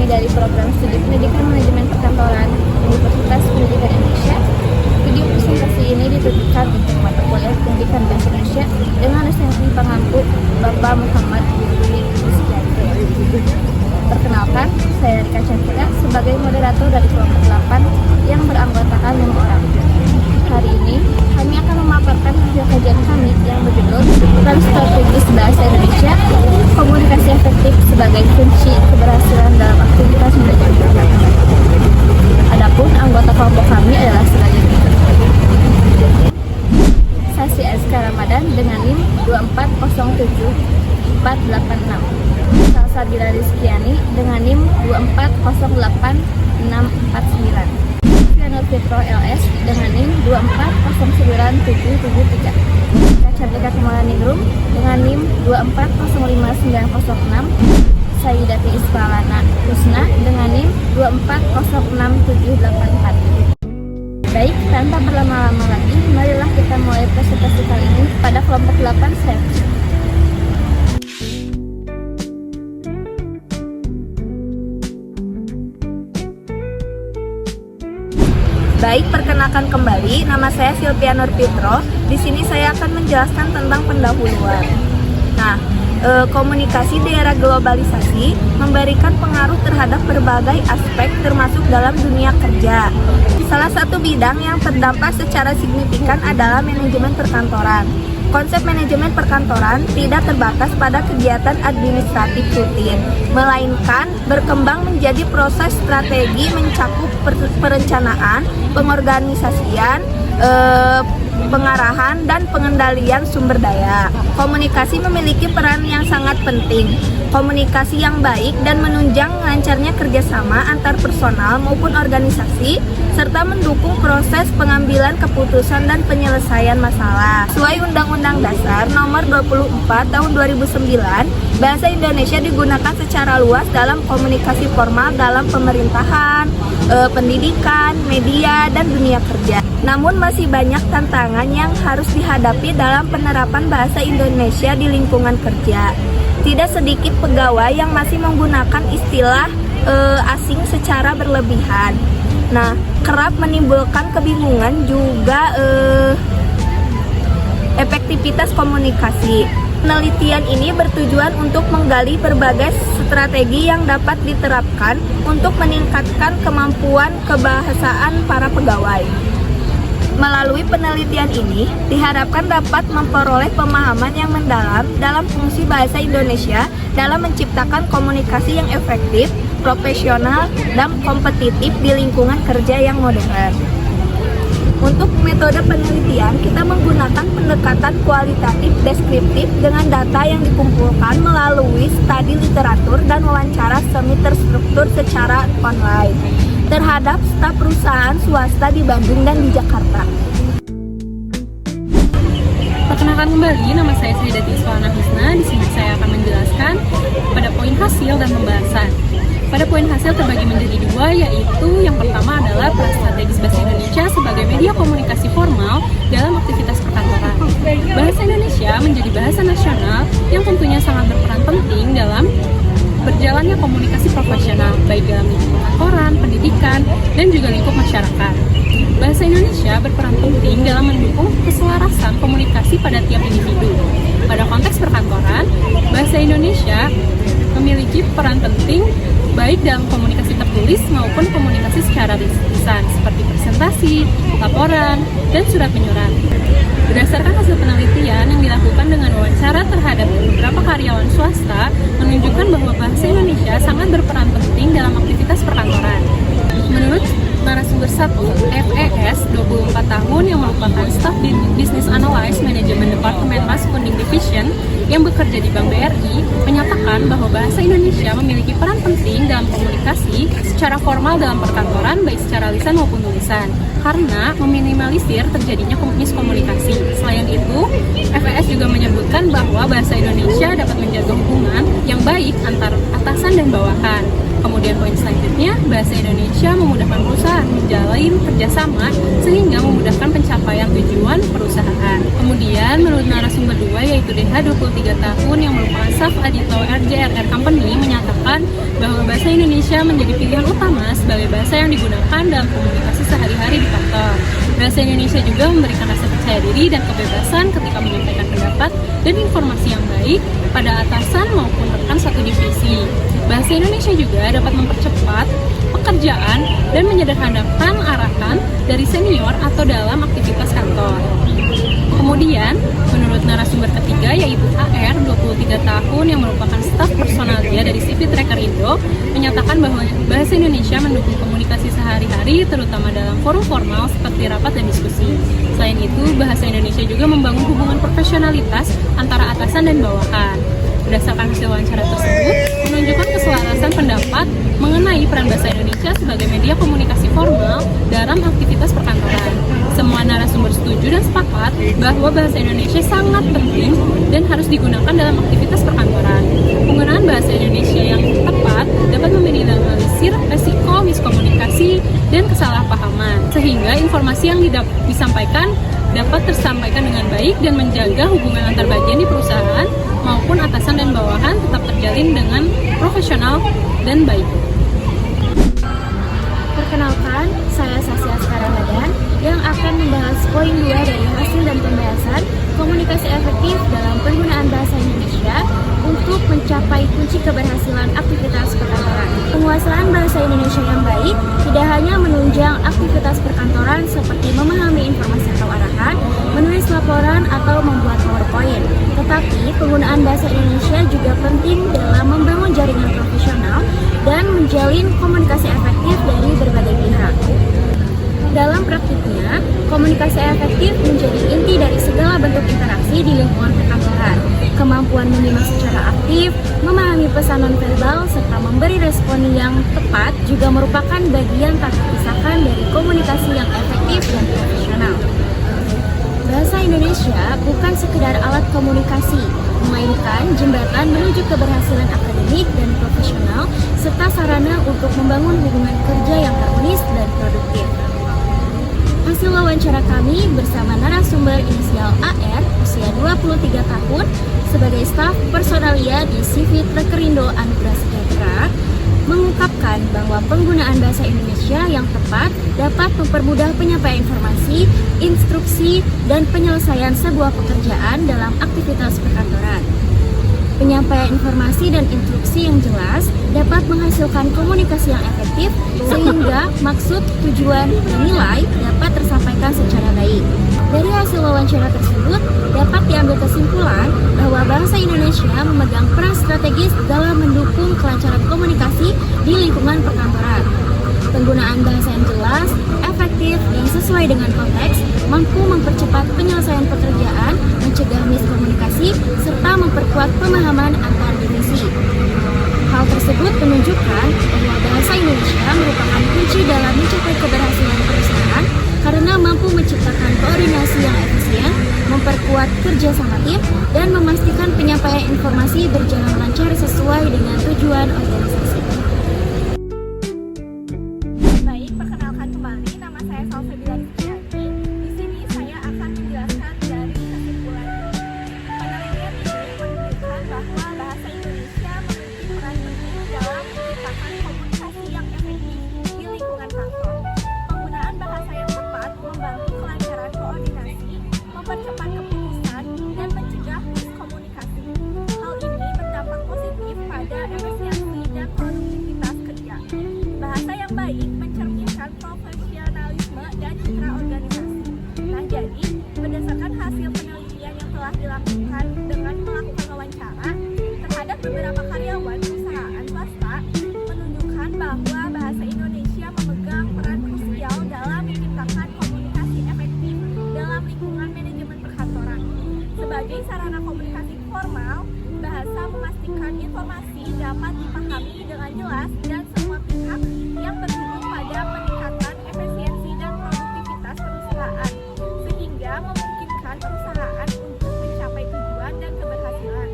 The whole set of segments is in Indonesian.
dari program studi pendidikan manajemen perkantoran Universitas Pendidikan Indonesia. Video presentasi ini ditujukan untuk mata kuliah pendidikan bahasa Indonesia dengan dosen pengampu Bapak Muhammad Yudi Rizkianto. Perkenalkan, saya Rika Cantika sebagai moderator dari kelompok 8 yang beranggotakan 5 orang. Hari ini kami akan memaparkan hasil kajian kami yang berjudul Peran Strategis Bahasa Indonesia, Komunikasi Efektif sebagai Kunci Keberhasilan dalam Aktivitas Manajemen. Adapun anggota kelompok kami adalah sebagai berikut. Sasi Azka Ramadan dengan NIM 2407486. Salsabila Rizkiani dengan NIM 2408649. Nur Fitro LS dengan NIM 2409773. Cantika Kemalaningrum dengan NIM 2405906. Sayyidati Isfalana Husna dengan NIM 2406784. Baik, tanpa berlama-lama lagi, marilah kita mulai presentasi kali ini pada kelompok 8 saya. Baik, perkenalkan kembali, nama saya Silvia Nur Fitro. Di sini saya akan menjelaskan tentang pendahuluan. Nah, komunikasi di era globalisasi memberikan pengaruh terhadap berbagai aspek termasuk dalam dunia kerja. Salah satu bidang yang terdampak secara signifikan adalah manajemen perkantoran. Konsep manajemen perkantoran tidak terbatas pada kegiatan administratif rutin, melainkan berkembang menjadi proses strategi mencakup perencanaan, pengorganisasian, pengarahan, dan pengendalian sumber daya. Komunikasi memiliki peran yang sangat penting. Komunikasi yang baik dan menunjang lancarnya kerjasama antar personal maupun organisasi, serta mendukung proses pengambilan keputusan dan penyelesaian masalah. Sesuai Undang-Undang Dasar Nomor 24 Tahun 2009, bahasa Indonesia digunakan secara luas dalam komunikasi formal dalam pemerintahan, pendidikan, media, dan dunia kerja. Namun masih banyak tantangan yang harus dihadapi dalam penerapan bahasa Indonesia di lingkungan kerja. Tidak sedikit pegawai yang masih menggunakan istilah asing secara berlebihan. Nah, kerap menimbulkan kebingungan juga efektivitas komunikasi. Penelitian ini bertujuan untuk menggali berbagai strategi yang dapat diterapkan untuk meningkatkan kemampuan kebahasaan para pegawai. Melalui penelitian ini, diharapkan dapat memperoleh pemahaman yang mendalam dalam fungsi bahasa Indonesia dalam menciptakan komunikasi yang efektif, profesional, dan kompetitif di lingkungan kerja yang modern. Untuk metode penelitian, kita menggunakan pendekatan kualitatif deskriptif dengan data yang dikumpulkan melalui studi literatur dan wawancara semi terstruktur secara online terhadap staf perusahaan swasta di Bandung dan di Jakarta. Perkenalkan kembali, nama saya Sayyidati Isfalana Husna. Di sini saya akan menjelaskan pada poin hasil dan pembahasan. Pada poin hasil terbagi menjadi dua, yaitu yang pertama adalah peran strategis bahasa Indonesia sebagai media komunikasi formal dalam aktivitas perkantoran. Bahasa Indonesia menjadi bahasa nasional yang tentunya sangat berperan penting dalam berjalannya komunikasi profesional, baik dalam lingkup kantoran, pendidikan, dan juga lingkup masyarakat. Bahasa Indonesia berperan penting dalam mendukung keselarasan komunikasi pada tiap individu. Pada konteks perkantoran, bahasa Indonesia memiliki peran penting baik dalam komunikasi tertulis maupun komunikasi secara lisan, seperti presentasi, laporan, dan surat menyurat. Berdasarkan hasil penelitian yang dilakukan dengan wawancara terhadap beberapa karyawan swasta, menunjukkan bahwa bahasa Indonesia sangat berperan penting dalam aktivitas perkantoran. Menurut narasumber 1, FES, 24 tahun, yang merupakan staf Business Analyst Management Departemen Mas Funding Division yang bekerja di Bank BRI, menyatakan bahwa bahasa Indonesia memiliki peran penting dalam komunikasi secara formal dalam perkantoran, baik secara lisan maupun tulisan, karena meminimalisir terjadinya miskomunikasi. Selain itu, FES juga menyebutkan bahwa bahasa Indonesia dapat menjaga hubungan yang baik antar atasan dan bawahan. Kemudian poin selanjutnya, bahasa Indonesia memudahkan perusahaan menjalin kerjasama sehingga memudahkan pencapaian tujuan perusahaan. Kemudian menurut narasumber 2 yaitu DH 23 tahun yang merupakan staff Adito RJRR Company menyatakan bahwa bahasa Indonesia menjadi pilihan utama sebagai bahasa yang digunakan dalam komunikasi sehari-hari di kantor. Bahasa Indonesia juga memberikan rasa percaya diri dan kebebasan ketika menyampaikan pendapat dan informasi yang baik pada atasan maupun rekan satu divisi. Bahasa Indonesia juga dapat mempercepat pekerjaan dan menyederhanakan arahan dari senior atau dalam aktivitas kantor. Kemudian, menurut narasumber ketiga yaitu AR 23 tahun yang merupakan staf personalia dari CV Tracker Indo menyatakan bahwa bahasa Indonesia mendukung komunikasi sehari-hari terutama dalam forum formal seperti rapat dan diskusi. Selain itu, bahasa Indonesia juga membangun hubungan profesionalitas antara atasan dan bawahan. Berdasarkan hasil wawancara tersebut, menunjukkan keselarasan pendapat mengenai peran bahasa Indonesia sebagai media komunikasi formal dalam aktivitas perkantoran. Semua narasumber setuju dan sepakat bahwa bahasa Indonesia sangat penting dan harus digunakan dalam aktivitas perkantoran. Penggunaan bahasa Indonesia yang tepat dapat meminimalisir resiko miskomunikasi dan kesalahpahaman, sehingga informasi yang disampaikan dapat tersampaikan dengan baik dan menjaga hubungan antar bagian di perusahaan maupun atasan dan bawahan tetap terjalin dengan profesional dan baik. Perkenalkan, saya Sasya Ramadan yang akan membahas poin 2 dari hasil dan pembahasan komunikasi efektif dalam penggunaan bahasa Indonesia untuk mencapai kunci keberhasilan aktivitas perkantoran. Penguasaan bahasa Indonesia yang baik tidak hanya menunjang aktivitas perkantoran seperti memahami informasi atau arahan, menulis laporan, atau membuat PowerPoint, tetapi penggunaan bahasa Indonesia juga penting dalam membangun jaringan profesional dan menjalin komunikasi efektif dari berbagai pihak. Dalam praktiknya, komunikasi efektif menjadi inti dari segala bentuk interaksi di lingkungan perkantoran. Kemampuan menyimak secara aktif, memahami pesan nonverbal, serta memberi respon yang tepat juga merupakan bagian tak terpisahkan dari komunikasi yang efektif dan profesional. Bahasa Indonesia bukan sekedar alat komunikasi, melainkan jembatan menuju keberhasilan akademik dan profesional, serta sarana untuk membangun hubungan kerja yang harmonis dan produktif. Hasil wawancara kami bersama narasumber inisial AR, usia 23 tahun, sebagai staf personalia di CV Trekerindo Anugerah Sejahtera, mengungkapkan bahwa penggunaan bahasa Indonesia yang tepat dapat mempermudah penyampaian informasi, instruksi, dan penyelesaian sebuah pekerjaan dalam aktivitas perkantoran. Penyampaian informasi dan instruksi yang jelas dapat menghasilkan komunikasi yang efektif sehingga maksud, tujuan, dan nilai dapat tersampaikan secara baik. Dari hasil wawancara tersebut dapat diambil kesimpulan bahwa bahasa Indonesia memegang peran strategis dalam mendukung kelancaran komunikasi di lingkungan perkantoran. Penggunaan bahasa yang jelas, efektif, dan sesuai dengan konteks mampu mempercepat penyelesaian pekerjaan, mencegah miskomunikasi, serta memperkuat pemahaman antar divisi. Hal tersebut menunjukkan bahwa bahasa Indonesia merupakan kunci dalam mencapai keberhasilan perusahaan karena mampu menciptakan koordinasi yang efisien, memperkuat kerjasama tim, dan memastikan penyampaian informasi berjalan lancar sesuai dengan tujuan organisasi. Baik, perkenalkan kembali, nama saya Salsabila Rizkyani. Di sini saya akan menjelaskan dari kesimpulan penelitian ini menunjukkan bahwa bahasa Indonesia memiliki peran penting dalam menciptakan komunikasi yang efektif di lingkungan kantor. Penggunaan bahasa yang tepat membantu kelancaran koordinasi, mempercepat keputusan, dan mencegah miskomunikasi. Hal ini berdampak positif pada efisiensi dan produktivitas kerja. Bahasa yang baik mencerminkan profesionalisme dan citra organisasi. Nah, jadi berdasarkan hasil penelitian yang telah dilakukan dengan melakukan wawancara terhadap beberapa karyawan perusahaan swasta, menunjukkan bahwa bahasa Indonesia memegang peran krusial dalam menciptakan komunikasi efektif dalam lingkungan manajemen perkantoran. Sebagai sarana komunikasi formal, bahasa memastikan informasi dapat dipahami dengan jelas dan semua pihak yang berujung pada peningkatan efisiensi dan produktivitas perusahaan, sehingga memungkinkan perusahaan untuk mencapai tujuan dan keberhasilan.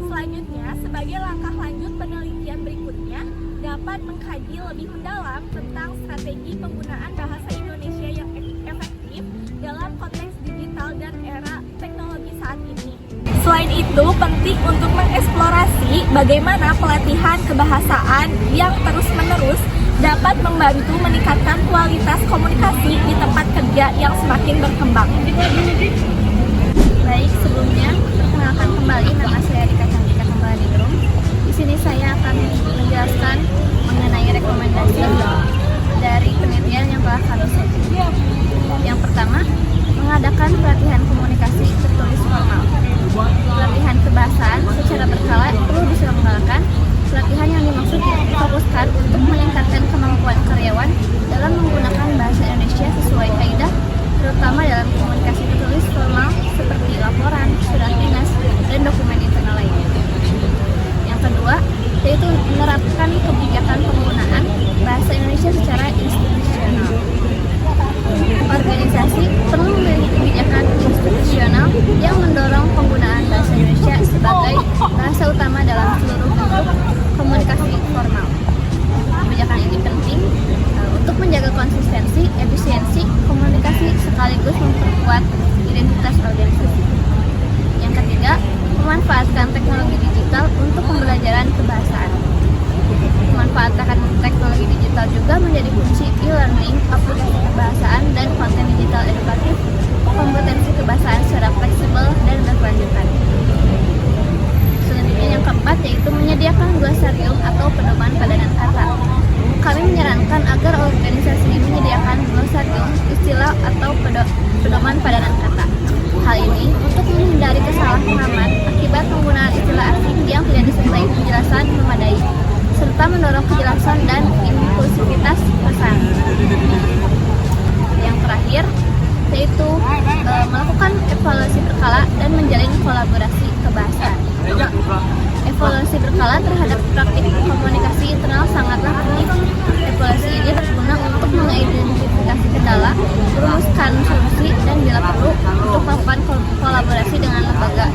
Selanjutnya, sebagai langkah lanjut penelitian berikutnya, dapat mengkaji lebih mendalam tentang strategi penggunaan bahasa Indonesia yang efektif dalam konteks digital dan era teknologi saat ini. Selain itu, penting untuk mengeksplorasi bagaimana pelatihan kebahasaan yang terus-menerus dapat membantu meningkatkan kualitas komunikasi di tempat kerja yang semakin berkembang. Baik, sebelumnya perkenalkan kembali, nama saya Rika Chandika Kembaliningrum. Di sini saya akan menjelaskan mengenai rekomendasi dari penelitian yang telah kami sajikan. Yang pertama, mengadakan pelatihan komunikasi tertulis formal. Pelatihan kebahasaan secara berkala perlu diselenggarakan. Pelatihan yang dimaksud difokuskan untuk meningkatkan kemampuan karyawan dalam menggunakan bahasa Indonesia sesuai kaidah, terutama dalam komunikasi tertulis formal seperti laporan, surat dinas, dan dokumen internal lainnya. Yang kedua, yaitu menerapkan kebijakan penggunaan bahasa Indonesia secara institusional. Organisasi perlu memiliki kebijakan institusional yang mendorong penggunaan bahasa Indonesia sebagai bahasa utama dalam seluruh bentuk komunikasi formal. Kebijakan ini penting untuk menjaga konsistensi, efisiensi komunikasi sekaligus memperkuat identitas organisasi. Yang ketiga, memanfaatkan teknologi digital untuk pembelajaran kebahasaan. Memanfaatkan teknologi digital juga menjadi kunci e-learning, aplikasi kebahasaan, dan konten digital edukatif, kompetensi kebahasaan secara fleksibel dan berkelanjutan. Selanjutnya yang keempat, yaitu menyediakan glosarium atau pedoman padanan kata. Kami menyarankan agar organisasi ini menyediakan glosarium, istilah, atau pedoman padanan kata. Hal ini untuk menghindari kesalahpahaman akibat penggunaan istilah asing yang tidak disertai penjelasan memadai, serta mendorong kejelasan dan inklusivitas pesan. Yang terakhir, yaitu melakukan evaluasi berkala dan menjalin kolaborasi kebahasaan. Evaluasi berkala terhadap praktik komunikasi internal sangatlah penting. Evaluasi ini berguna untuk mengidentifikasi kendala, merumuskan solusi, dan bila perlu untuk melakukan kolaborasi dengan lembaga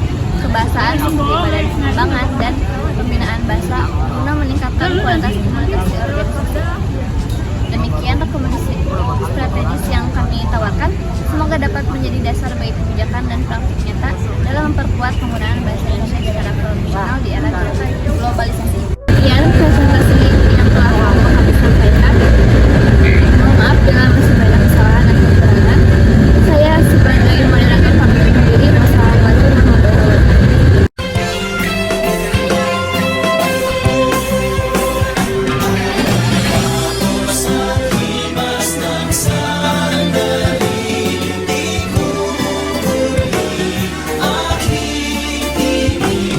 kebahasaan seperti Badan Pengembangan dan Pembinaan Bahasa guna meningkatkan kualitas komunikasi organisasi. Demikian rekomendasi strategis yang kami tawarkan. Semoga dapat menjadi dasar bagi kebijakan dan praktik nyata dalam memperkuat penggunaan bahasa Indonesia secara profesional di era globalisasi.